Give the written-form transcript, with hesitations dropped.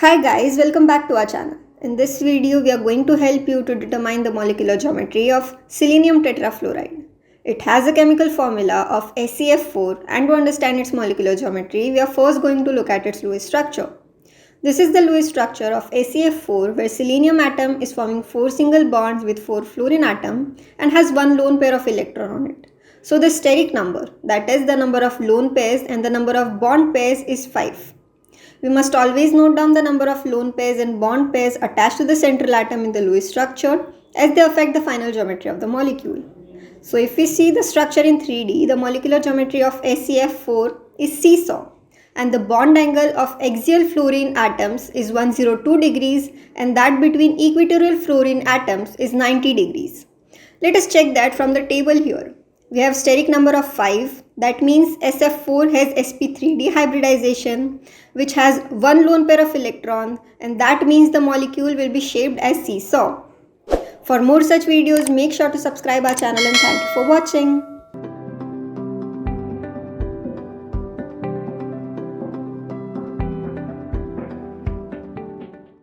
Hi guys, welcome back to our channel. In this video, we are going to help you to determine the molecular geometry of selenium tetrafluoride. It has a chemical formula of SeF4, and to understand its molecular geometry, we are first going to look at its Lewis structure. This is the Lewis structure of SeF4, where selenium atom is forming 4 single bonds with 4 fluorine atom and has one lone pair of electron on it. So the steric number, that is the number of lone pairs and the number of bond pairs, is 5. We must always note down the number of lone pairs and bond pairs attached to the central atom in the Lewis structure, as they affect the final geometry of the molecule. So if we see the structure in 3D, the molecular geometry of SeF4 is seesaw, and the bond angle of axial fluorine atoms is 102 degrees, and that between equatorial fluorine atoms is 90 degrees. Let us check that from the table here. We have steric number of 5, that means SeF4 has sp3d hybridization, which has one lone pair of electrons, and that means the molecule will be shaped as seesaw. For more such videos, make sure to subscribe our channel, and thank you for watching.